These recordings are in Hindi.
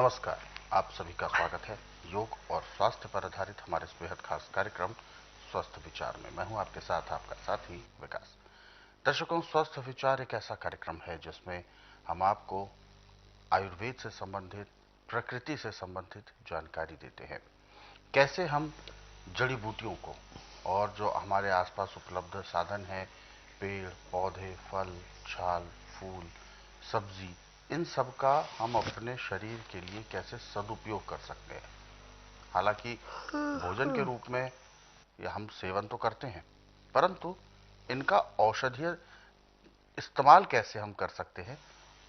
नमस्कार, आप सभी का स्वागत है योग और स्वास्थ्य पर आधारित हमारे इस बेहद खास कार्यक्रम स्वस्थ विचार में। मैं हूं आपके साथ आपका साथी विकास। दर्शकों, स्वस्थ विचार एक ऐसा कार्यक्रम है जिसमें हम आपको आयुर्वेद से संबंधित, प्रकृति से संबंधित जानकारी देते हैं। कैसे हम जड़ी बूटियों को और जो हमारे आसपास उपलब्ध साधन हैं, पेड़ पौधे, फल, छाल, फूल, सब्जी, इन सब का हम अपने शरीर के लिए कैसे सदुपयोग कर सकते हैं। हालांकि भोजन के रूप में यह हम सेवन तो करते हैं, परंतु इनका औषधीय इस्तेमाल कैसे हम कर सकते हैं,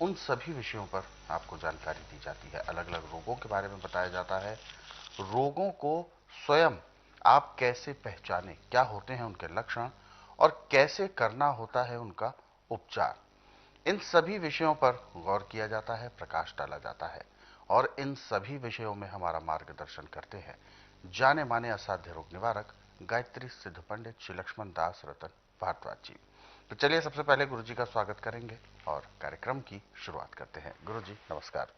उन सभी विषयों पर आपको जानकारी दी जाती है। अलग अलग रोगों के बारे में बताया जाता है। रोगों को स्वयं आप कैसे पहचानें, क्या होते हैं उनके लक्षण और कैसे करना होता है उनका उपचार, इन सभी विषयों पर गौर किया जाता है, प्रकाश डाला जाता है। और इन सभी विषयों में हमारा मार्गदर्शन करते हैं जाने माने असाध्य रोग निवारक गायत्री सिद्ध पंडित श्री लक्ष्मण दास रतन भारद्वाज जी। तो चलिए सबसे पहले गुरु जी का स्वागत करेंगे और कार्यक्रम की शुरुआत करते हैं। गुरु जी नमस्कार।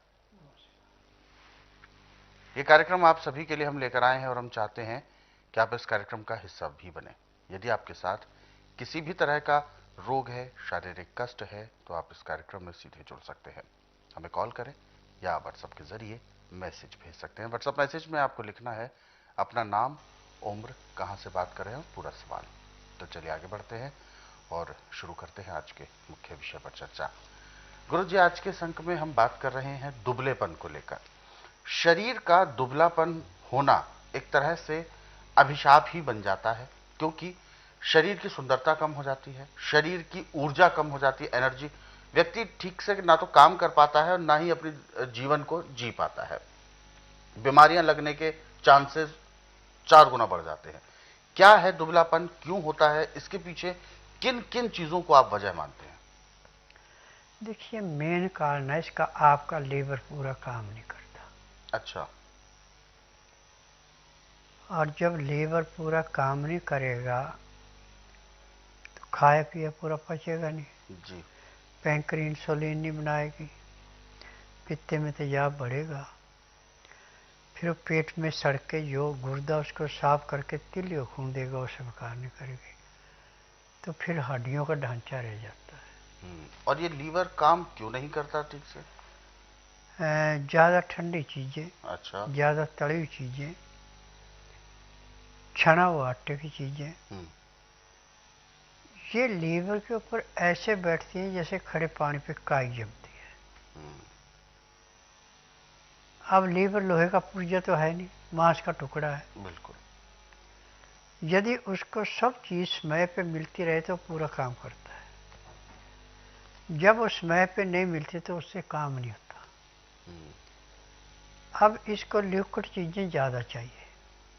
ये कार्यक्रम आप सभी के लिए हम लेकर आए हैं और हम चाहते हैं कि आप इस कार्यक्रम का हिस्सा भी बने। यदि आपके साथ किसी भी तरह का रोग है, शारीरिक कष्ट है, तो आप इस कार्यक्रम में सीधे जुड़ सकते हैं। हमें कॉल करें या व्हाट्सएप के जरिए मैसेज भेज सकते हैं। व्हाट्सएप मैसेज में आपको लिखना है अपना नाम, उम्र, कहां से बात कर रहे हैं और पूरा सवाल। तो चलिए आगे बढ़ते हैं और शुरू करते हैं आज के मुख्य विषय पर चर्चा। गुरु जी, आज के इस अंक में हम बात कर रहे हैं दुबलेपन को लेकर। शरीर का दुबलापन होना एक तरह से अभिशाप ही बन जाता है, क्योंकि शरीर की सुंदरता कम हो जाती है, शरीर की ऊर्जा कम हो जाती है, एनर्जी, व्यक्ति ठीक से ना तो काम कर पाता है और ना ही अपने जीवन को जी पाता है। बीमारियां लगने के चांसेस 4 गुना बढ़ जाते हैं। क्या है दुबलापन, क्यों होता है, इसके पीछे किन किन चीजों को आप वजह मानते हैं? देखिए, मेन कारण है इसका आपका लीवर पूरा काम नहीं करता। अच्छा। और जब लीवर पूरा काम नहीं करेगा तो खाया पिया पूरा पचेगा नहीं, जी। पैंक्री इंसुलिन नहीं बनाएगी, पित्ते में तेजाब बढ़ेगा, फिर वो पेट में सड़ के जो गुर्दा उसको साफ करके तिलियो खून देगा, वो सब काम नहीं करेगी, तो फिर हड्डियों का ढांचा रह जाता और ये लीवर काम क्यों नहीं करता ठीक से? है। ज़्यादा ठंडी चीज़ें, अच्छा। ज़्यादा तली हुई चीज़ें, छना हुआ आटे की चीज़ें, हम्म। ये लीवर के ऊपर ऐसे बैठती हैं जैसे खड़े पानी पे काई जमती है। हम्म। अब लीवर लोहे का पुर्जा तो है नहीं, मांस का टुकड़ा है। बिल्कुल। यदि उसको सब चीज़ समय पे मिलती रहे तो पूरा काम करता है। जब वो समय पे नहीं मिलती तो उससे काम नहीं होता। हम्म। अब इसको लिक्विड चीज़ें ज़्यादा चाहिए,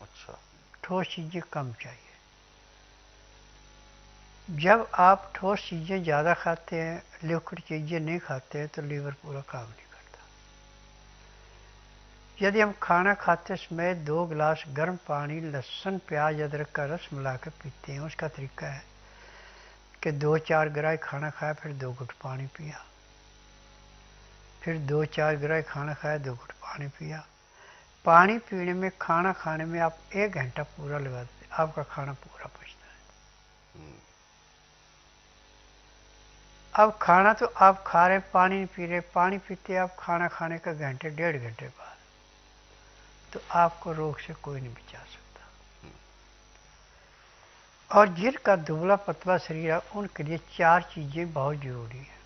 अच्छा। ठोस चीज़ें कम चाहिए। जब आप ठोस चीज़ें ज़्यादा खाते हैं, लिक्विड चीज़ें नहीं खाते हैं, तो लीवर पूरा काम नहीं करता। यदि हम खाना खाते समय 2 गिलास गर्म पानी, लहसुन, प्याज, अदरक का रस मिला कर पीते हैं, उसका तरीका है कि 2-4 ग्राय खाना खाया, फिर 2 घुट पानी पिया, फिर 2-4 ग्राय खाना खाया, 2 घुट पानी पिया। पानी पीने में, खाना खाने में आप 1 घंटा पूरा लगा देते, आपका खाना पूरा पचता है। हम्म। अब खाना तो आप खा रहे, पानी नहीं पी रहे, पानी पीते आप खाना खाने का घंटे 1.5 घंटे बाद, तो आपको रोग से कोई नहीं बचा सकता। और जिनका दुबला पतला शरीर है, उनके लिए 4 चीज़ें बहुत जरूरी है।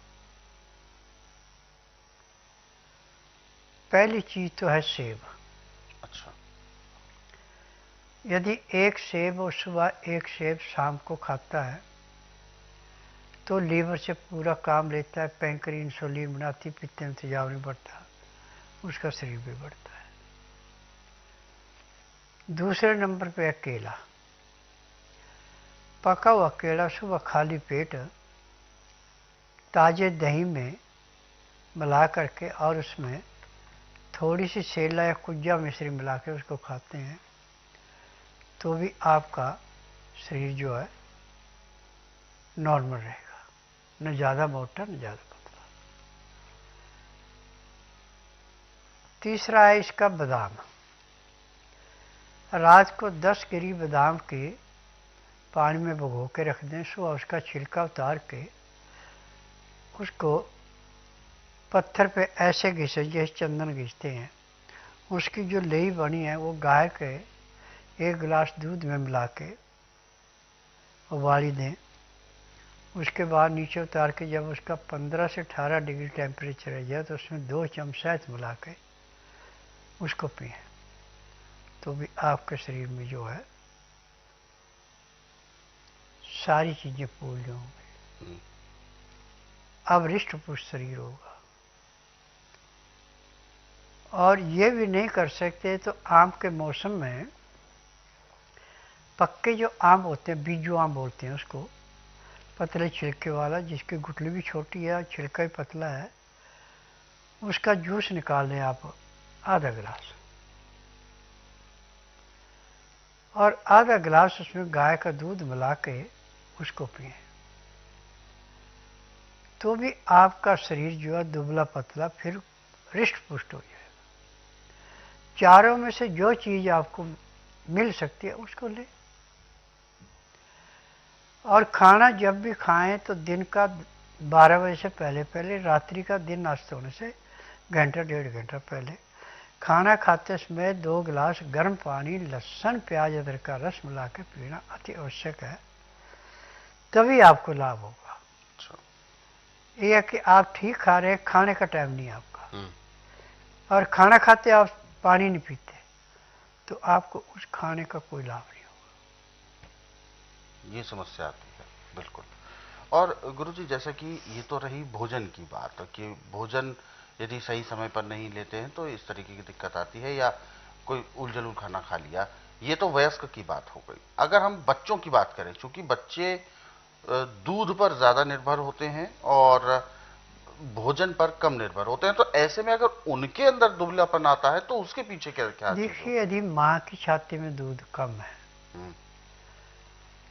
पहली चीज़ तो है सेब। अच्छा। यदि 1 सेब और सुबह 1 सेब शाम को खाता है तो लीवर से पूरा काम लेता है, पैंक्री इंसुलिन बनाती, पित्त में तेजाब नहीं बढ़ता, उसका शरीर भी बढ़ता है। दूसरे नंबर पे है केला। पका हुआ केला सुबह खाली पेट ताजे दही में मिला करके और उसमें थोड़ी सी सेला या कुज्जा मिश्री मिला के उसको खाते हैं, तो भी आपका शरीर जो है नॉर्मल रहेगा, न ज़्यादा मोटा न ज़्यादा पतला। तीसरा है इसका बादाम। रात को 10 गिरी बादाम के पानी में भिगो के रख दें, सुबह उसका छिलका उतार के उसको पत्थर पे ऐसे घिसे जैसे चंदन घिसते हैं। उसकी जो लई बनी है वो गाय के 1 गिलास दूध में मिला के उबाली दें। उसके बाद नीचे उतार के जब उसका 15 से 18 डिग्री टेम्परेचर रह जाए तो उसमें 2 चम्मच शहद मिला के उसको पिएं, तो भी आपके शरीर में जो है सारी चीजें पूरी होंगी। अब हृष्ट पुष्ट शरीर होगा। और ये भी नहीं कर सकते तो आम के मौसम में पक्के जो आम होते हैं, बीजू आम बोलते हैं उसको, पतले छिलके वाला, जिसकी गुठली भी छोटी है और छिलका भी पतला है, उसका जूस निकाल लें आप आधा गिलास, और आधा गिलास उसमें गाय का दूध मिला के उसको पिए, तो भी आपका शरीर जो है दुबला पतला फिर हृष्ट पुष्ट हो जाएगा। चारों में से जो चीज आपको मिल सकती है उसको ले। और खाना जब भी खाएं तो दिन का 12 बजे से पहले पहले, रात्रि का दिन नाश्ते होने से घंटा 1.5 घंटा पहले, खाना खाते समय 2 गिलास गर्म पानी लहसुन प्याज अदरक का रस मिला के पीना अति आवश्यक है, तभी आपको लाभ होगा। यह है कि आप ठीक खा रहे हैं, खाने का टाइम नहीं आपका, और खाना खाते आप पानी नहीं पीते, तो आपको उस खाने का कोई लाभ नहीं होगा। ये समस्या आती है, बिल्कुल। और गुरुजी, जैसे कि ये तो रही भोजन की बात कि भोजन यदि सही समय पर नहीं लेते हैं तो इस तरीके की दिक्कत आती है, या कोई उलझुल खाना खा लिया, ये तो वयस्क की बात हो गई। अगर हम बच्चों की बात करें, क्योंकि बच्चे दूध पर ज्यादा निर्भर होते हैं और भोजन पर कम निर्भर होते हैं, तो ऐसे में अगर उनके अंदर दुबलापन आता है तो उसके पीछे क्या क्या चीज होती देखिए, यदि माँ की छाती में दूध कम है है?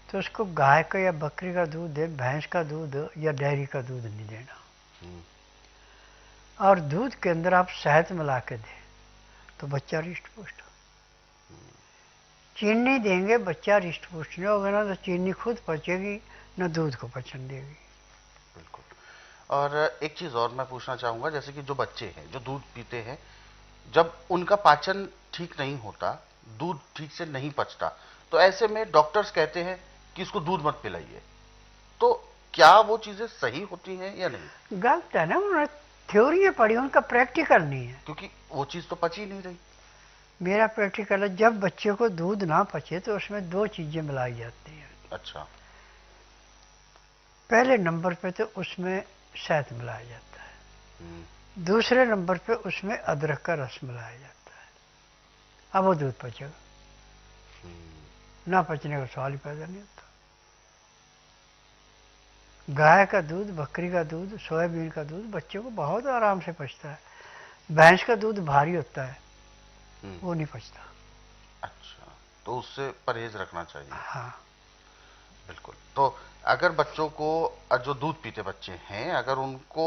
तो उसको गाय का या बकरी का दूध दे, भैंस का दूध या डेयरी का दूध नहीं देना। और दूध के अंदर आप शहद मिला के दें तो बच्चा हृष्ट पुष्ट। चीनी देंगे बच्चा हृष्ट पुष्ट नहीं होगा, ना तो चीनी खुद पचेगी न दूध को पचन देगी। बिल्कुल। और एक चीज और मैं पूछना चाहूंगा, जैसे कि जो बच्चे हैं जो दूध पीते हैं, जब उनका पाचन ठीक नहीं होता, दूध ठीक से नहीं पचता, तो ऐसे में डॉक्टर्स कहते हैं कि इसको दूध मत पिलाइए, तो क्या वो चीजें सही होती हैं या नहीं? गलत है ना, उन्होंने थ्योरी पढ़ी, उनका प्रैक्टिकल नहीं है, क्योंकि वो चीज तो पच ही नहीं रही। मेरा प्रैक्टिकल है। जब बच्चे को दूध ना पचे तो उसमें 2 चीजें मिलाई जाती हैं। अच्छा। पहले नंबर पे तो उसमें शहद मिलाया जाता है, दूसरे नंबर पे उसमें अदरक का रस मिलाया जाता है। अब वो दूध पचेगा, ना पचने का सवाल ही पैदा नहीं होता। गाय का दूध, बकरी का दूध, सोयाबीन का दूध बच्चे को बहुत आराम से पचता है। भैंस का दूध भारी होता है, वो नहीं पचता। अच्छा, तो उससे परहेज रखना चाहिए। हाँ, बिल्कुल। तो अगर बच्चों को, जो दूध पीते बच्चे हैं, अगर उनको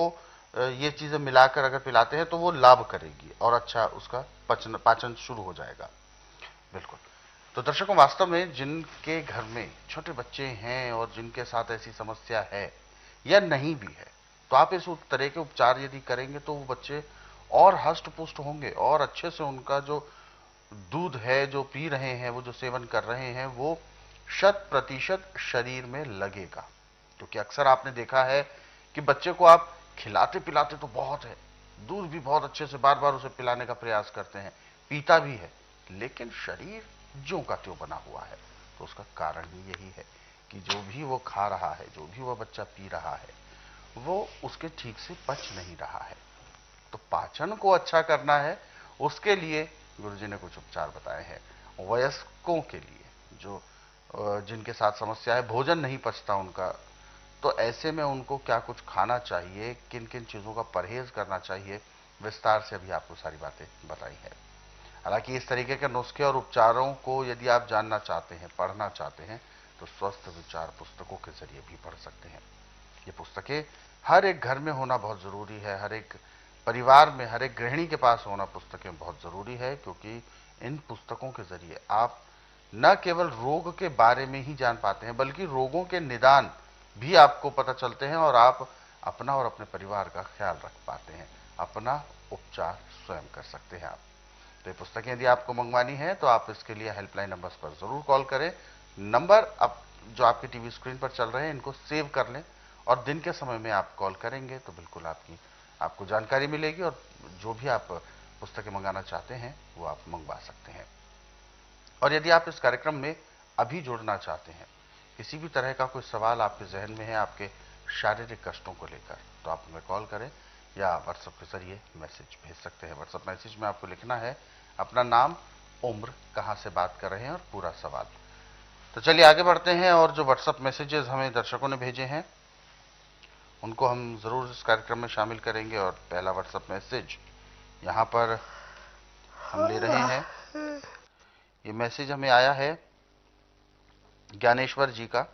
ये चीजें मिलाकर अगर पिलाते हैं तो वो लाभ करेगी और अच्छा उसका पाचन शुरू हो जाएगा। बिल्कुल। तो दर्शकों, वास्तव में जिनके घर में छोटे बच्चे हैं और जिनके साथ ऐसी समस्या है या नहीं भी है, तो आप इस तरह के उपचार यदि करेंगे तो वो बच्चे और हष्ट पुष्ट होंगे और अच्छे से उनका जो दूध है जो पी रहे हैं, वो जो सेवन कर रहे हैं, वो 100% शरीर में लगेगा। क्योंकि अक्सर आपने देखा है कि बच्चे को आप खिलाते पिलाते तो बहुत है, दूध भी बहुत अच्छे से बार बार उसे पिलाने का प्रयास करते हैं, पीता भी है, लेकिन शरीर ज्यों का त्यों बना हुआ है। तो उसका कारण ही यही है कि जो भी वो खा रहा है, जो भी वह बच्चा पी रहा है, वो उसके ठीक से पच नहीं रहा है। तो पाचन को अच्छा करना है, उसके लिए गुरुजी ने कुछ उपचार बताए हैं। वयस्कों के लिए, जो जिनके साथ समस्या है, भोजन नहीं पचता उनका, तो ऐसे में उनको क्या कुछ खाना चाहिए, किन किन चीजों का परहेज करना चाहिए, विस्तार से अभी आपको सारी बातें बताई है। हालांकि इस तरीके के नुस्खे और उपचारों को यदि आप जानना चाहते हैं, पढ़ना चाहते हैं, तो स्वस्थ विचार पुस्तकों के जरिए भी पढ़ सकते हैं। ये पुस्तकें हर एक घर में होना बहुत जरूरी है, हर एक परिवार में हर एक गृहिणी के पास होना पुस्तकें बहुत जरूरी है, क्योंकि इन पुस्तकों के जरिए आप न केवल रोग के बारे में ही जान पाते हैं, बल्कि रोगों के निदान भी आपको पता चलते हैं और आप अपना और अपने परिवार का ख्याल रख पाते हैं, अपना उपचार स्वयं कर सकते हैं आप। तो ये पुस्तकें यदि आपको मंगवानी है तो आप इसके लिए हेल्पलाइन नंबर्स पर जरूर कॉल करें। नंबर अब जो आपके टीवी स्क्रीन पर चल रहे हैं इनको सेव कर लें, और दिन के समय में आप कॉल करेंगे तो बिल्कुल आपको जानकारी मिलेगी, और जो भी आप पुस्तकें मंगाना चाहते हैं वो आप मंगवा सकते हैं। और यदि आप इस कार्यक्रम में अभी जुड़ना चाहते हैं, किसी भी तरह का कोई सवाल आपके जहन में है आपके शारीरिक कष्टों को लेकर, तो आप हमें कॉल करें या व्हाट्सएप के जरिए मैसेज भेज सकते हैं। व्हाट्सएप मैसेज में आपको लिखना है अपना नाम, उम्र, कहां से बात कर रहे हैं और पूरा सवाल। तो चलिए आगे बढ़ते हैं, और जो व्हाट्सएप मैसेजेस हमें दर्शकों ने भेजे हैं उनको हम जरूर इस कार्यक्रम में शामिल करेंगे। और पहला व्हाट्सएप मैसेज यहां पर हम ले रहे हैं। ये मैसेज हमें आया है ज्ञानेश्वर जी का,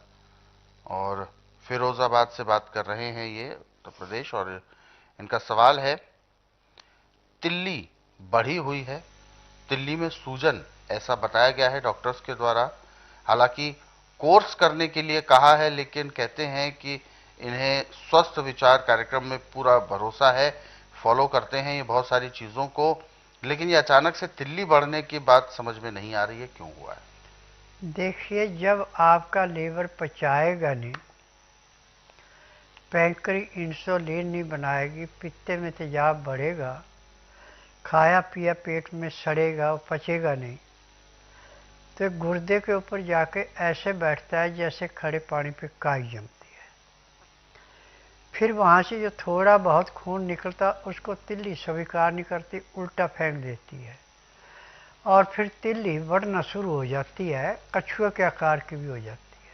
और फिरोजाबाद से बात कर रहे हैं ये, उत्तर प्रदेश। और इनका सवाल है, तिल्ली बढ़ी हुई है, तिल्ली में सूजन, ऐसा बताया गया है डॉक्टर्स के द्वारा। हालांकि कोर्स करने के लिए कहा है, लेकिन कहते हैं कि इन्हें स्वस्थ विचार कार्यक्रम में पूरा भरोसा है, फॉलो करते हैं ये बहुत सारी चीजों को, लेकिन ये अचानक से तिल्ली बढ़ने की बात समझ में नहीं आ रही है, क्यों हुआ है? देखिए, जब आपका लीवर पचाएगा नहीं, पैंक्री इंसुलिन नहीं बनाएगी, पित्ते में तेजाब बढ़ेगा, खाया पिया पेट में सड़ेगा और पचेगा नहीं, तो गुर्दे के ऊपर जाके ऐसे बैठता है जैसे खड़े पानी पे काई जमती है। फिर वहाँ से जो थोड़ा बहुत खून निकलता उसको तिल्ली स्वीकार नहीं करती, उल्टा फेंक देती है, और फिर तिल्ली बढ़ना शुरू हो जाती है, कछुए के आकार की भी हो जाती है।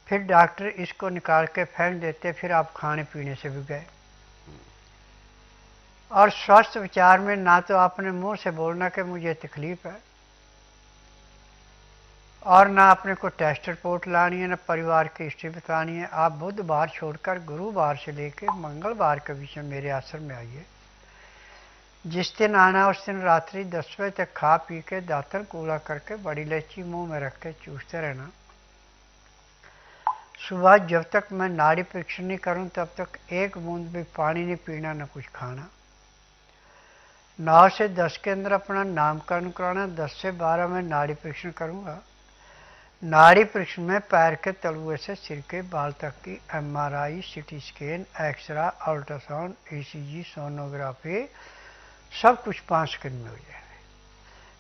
फिर डॉक्टर इसको निकाल के फेंक देते, फिर आप खाने पीने से भी गए। और स्वास्थ्य विचार में ना तो आपने मुंह से बोलना कि मुझे तकलीफ है, और ना अपने को टेस्ट रिपोर्ट लानी है, ना परिवार की हिस्ट्री बतानी है। आप बुधवार छोड़कर गुरुवार से लेकर मंगलवार के बीच में मेरे आश्रम में आइए। जिस दिन आना उस दिन रात्रि 10 बजे तक खा पी के दातन कूला करके बड़ी इलायची मुंह में रख के चूसते रहना। सुबह जब तक मैं नाड़ी परीक्षण नहीं करूं तब तक एक बूंद भी पानी नहीं पीना, न कुछ खाना। 9 से 10 के अंदर अपना नामकरण कराना, 10 से 12 में नाड़ी परीक्षण करूंगा। नाड़ी परीक्षण में पैर के तलुए से सिर के बाल तक की MRI, CT scan, x ray, ultrasound, ECG, sonography, सब कुछ 5 सेकंड में हो जाएगा।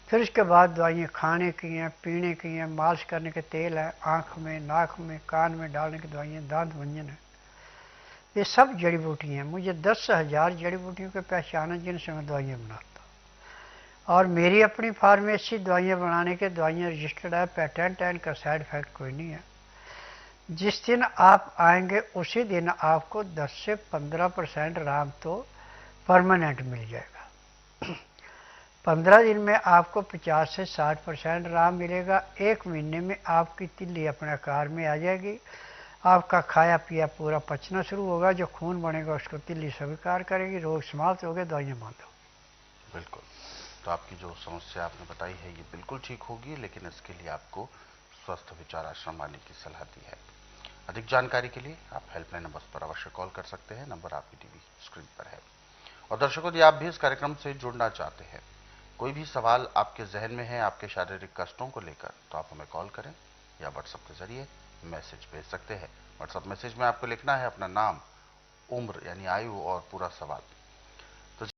फिर उसके बाद दवाइयाँ खाने की हैं, पीने की हैं, मालिश करने के तेल है, आँख में, नाक में, कान में डालने की दवाइयाँ, दांत भंजन है, ये सब जड़ी बूटी हैं। मुझे 10,000 जड़ी बूटियों के पहचान है जिनसे मैं दवाइयाँ बनाता हूँ, और मेरी अपनी फार्मेसी दवाइयाँ बनाने के दवाइयाँ रजिस्टर्ड है, पेटेंट है, इनका साइड इफेक्ट कोई नहीं है। जिस दिन आप आएंगे उसी दिन आपको 10 से 15% आराम तो परमानेंट मिल जाएगा। 15 दिन में आपको 50 से 60% आराम मिलेगा। 1 महीने में आपकी तिल्ली अपने आकार में आ जाएगी, आपका खाया पिया पूरा पचना शुरू होगा, जो खून बनेगा उसको तिल्ली स्वीकार करेगी, रोग समाप्त हो गए, दवाइयाँ बंद हो। बिल्कुल। तो आपकी जो समस्या आपने बताई है ये बिल्कुल ठीक होगी, लेकिन इसके लिए आपको स्वस्थ विचार आश्रम आने की सलाह दी है। अधिक जानकारी के लिए आप हेल्पलाइन नंबर पर अवश्य कॉल कर सकते हैं, नंबर आपकी टीवी स्क्रीन पर है। और दर्शकों, यदि आप भी इस कार्यक्रम से जुड़ना चाहते हैं, कोई भी सवाल आपके जहन में है आपके शारीरिक कष्टों को लेकर, तो आप हमें कॉल करें या व्हाट्सएप के जरिए मैसेज भेज सकते हैं। व्हाट्सएप मैसेज में आपको लिखना है अपना नाम, उम्र यानी आयु और पूरा सवाल।